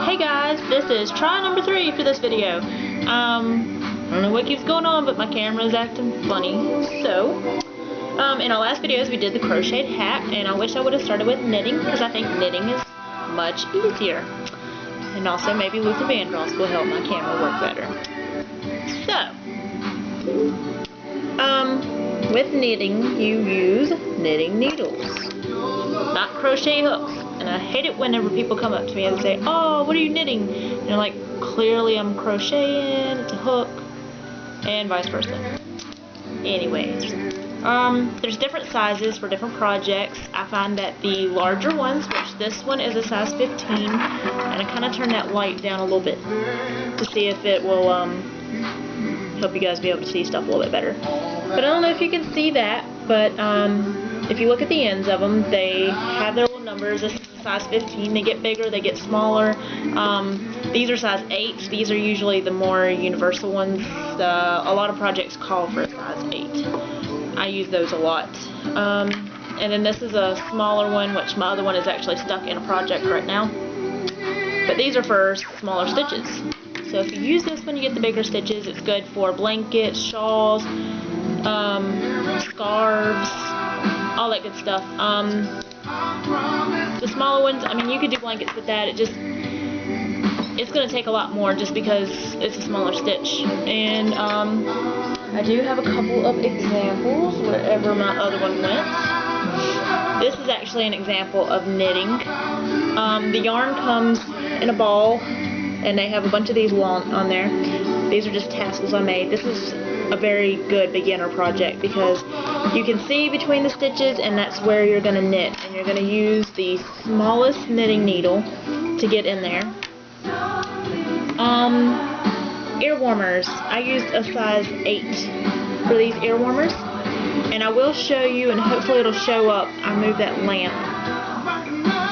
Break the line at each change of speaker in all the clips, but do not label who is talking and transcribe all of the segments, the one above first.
Hey guys, this is try number 3 for this video. I don't know what keeps going on, but my camera is acting funny. So, in our last videos we did the crocheted hat, and I wish I would have started with knitting, because I think knitting is much easier. And also maybe Luther Vandross will help my camera work better. So, with knitting you use knitting needles, not crochet hooks. And I hate it whenever people come up to me and say, "Oh, what are you knitting?" And I'm like, clearly I'm crocheting, it's a hook, and vice versa. Anyways, there's different sizes for different projects. I find that the larger ones, which this one is a size 15, and I kind of turn that light down a little bit to see if it will help you guys be able to see stuff a little bit better. But I don't know if you can see that, but if you look at the ends of them, they have their little numbers. This is size 15. They get bigger, they get smaller. These are size 8. These are usually the more universal ones. A lot of projects call for a size 8. I use those a lot. And then this is a smaller one, which my other one is actually stuck in a project right now. But these are for smaller stitches. So if you use this one, you get the bigger stitches. It's good for blankets, shawls, scarves, all that good stuff. The smaller ones, I mean, you could do blankets with that. It's going to take a lot more just because it's a smaller stitch. And I do have a couple of examples wherever my other one went. This is actually an example of knitting. The yarn comes in a ball, and they have a bunch of these on there. These are just tassels I made. This is a very good beginner project because you can see between the stitches, and that's where you're going to knit. And you're going to use the smallest knitting needle to get in there. Ear warmers. I used a size 8 for these ear warmers. And I will show you, and hopefully it'll show up. I moved that lamp.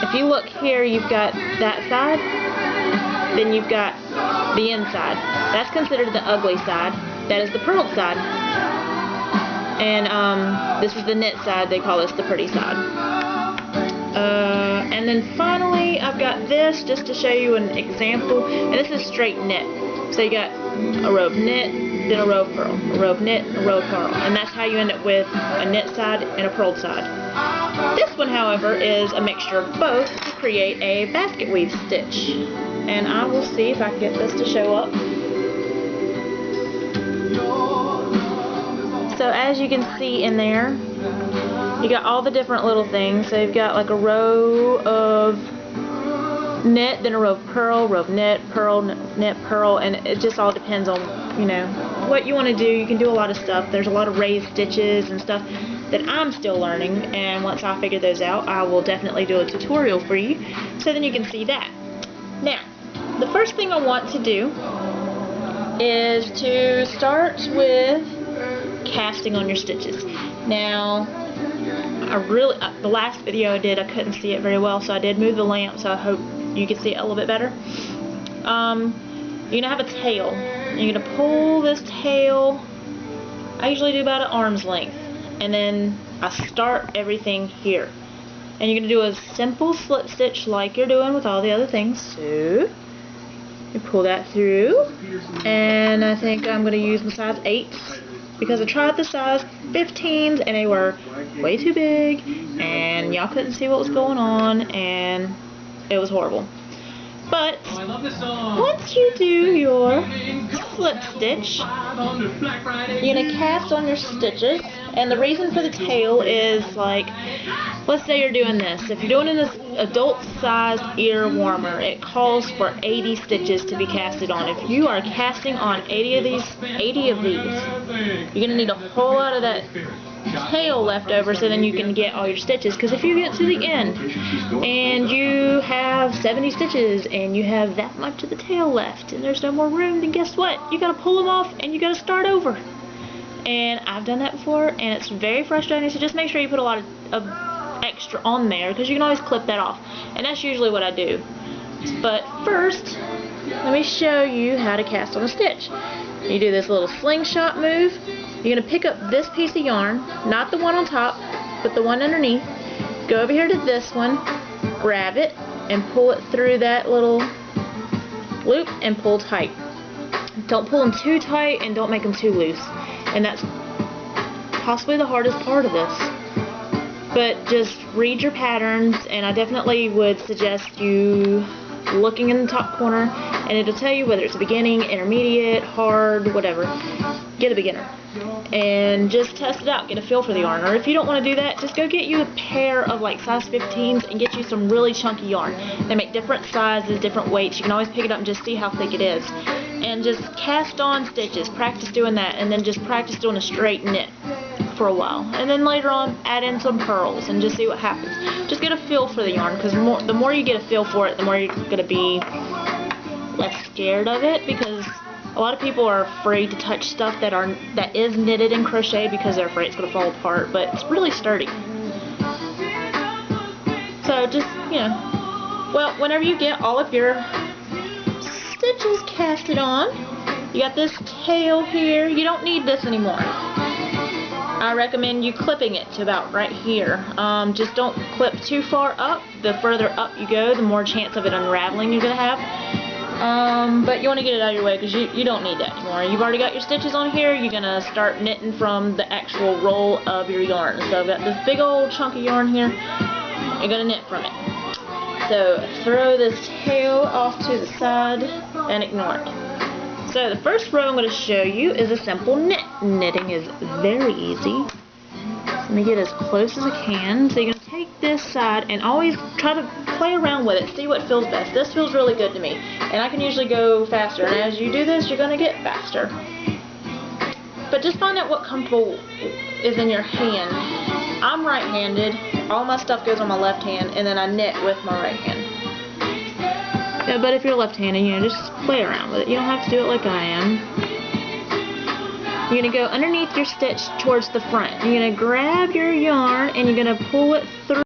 If you look here, you've got that side. Then you've got the inside. That's considered the ugly side. That is the purled side. And this is the knit side. They call this the pretty side. And then finally, I've got this just to show you an example. And this is straight knit. So you got a row of knit, then a row of purl, a row of knit, a row of purl. And that's how you end up with a knit side and a purled side. This one, however, is a mixture of both to create a basket weave stitch. And I will see if I can get this to show up. So as you can see in there, you got all the different little things. So you've got like a row of knit, then a row of purl, row of knit, purl, knit, purl, and it just all depends on, you know, what you want to do. You can do a lot of stuff. There's a lot of raised stitches and stuff that I'm still learning, and once I figure those out, I will definitely do a tutorial for you, so then you can see that. Now, the first thing I want to do is to start with casting on your stitches. Now, the last video I did, I couldn't see it very well, so I did move the lamp, so I hope you can see it a little bit better. You're going to have a tail. You're going to pull this tail, I usually do about an arm's length, and then I start everything here. And you're going to do a simple slip stitch like you're doing with all the other things. So, you pull that through, and I think I'm going to use the size 8s because I tried the size 15s and they were way too big, and y'all couldn't see what was going on, and it was horrible. But once you do your slip stitch, you're going to cast on your stitches. And the reason for the tail is, like, let's say you're doing this. If you're doing an adult sized ear warmer, it calls for 80 stitches to be casted on. If you are casting on 80 of these, you're going to need a whole lot of that tail left over so then you can get all your stitches. Because if you get to the end and you have 70 stitches and you have that much of the tail left and there's no more room, then guess what? You got to pull them off and you got to start over. And I've done that before, and it's very frustrating, so just make sure you put a lot of extra on there, because you can always clip that off. And that's usually what I do. But first, let me show you how to cast on a stitch. You do this little slingshot move. You're going to pick up this piece of yarn, not the one on top, but the one underneath. Go over here to this one, grab it, and pull it through that little loop and pull tight. Don't pull them too tight and don't make them too loose. And that's possibly the hardest part of this. But just read your patterns, and I definitely would suggest you looking in the top corner, and it'll tell you whether it's a beginning, intermediate, hard, whatever. Get a beginner and just test it out, get a feel for the yarn. Or if you don't want to do that, just go get you a pair of like size 15s and get you some really chunky yarn. They make different sizes, different weights. You can always pick it up and just see how thick it is, and just cast on stitches, practice doing that, and then just practice doing a straight knit for a while, and then later on add in some purls and just see what happens. Just get a feel for the yarn, because the more you get a feel for it, the more you're going to be less scared of it, because a lot of people are afraid to touch stuff that is knitted in crochet because they're afraid it's going to fall apart, but it's really sturdy. So just, you know, well, whenever you get all of your stitches casted on, you got this tail here. You don't need this anymore. I recommend you clipping it to about right here. Just don't clip too far up. The further up you go, the more chance of it unraveling you're going to have. But you want to get it out of your way because you don't need that anymore. You've already got your stitches on here. You're going to start knitting from the actual roll of your yarn. So I've got this big old chunk of yarn here. You're going to knit from it. So throw this tail off to the side and ignore it. So the first row I'm going to show you is a simple knit. Knitting is very easy. Let me get as close as I can. So you're going to take this side and always try to play around with it. See what feels best. This feels really good to me. And I can usually go faster. And as you do this, you're going to get faster. But just find out what comfortable is in your hand. I'm right-handed. All my stuff goes on my left hand. And then I knit with my right hand. Yeah, but if you're left-handed, you know, just play around with it. You don't have to do it like I am. You're going to go underneath your stitch towards the front. You're going to grab your yarn and you're going to pull it through.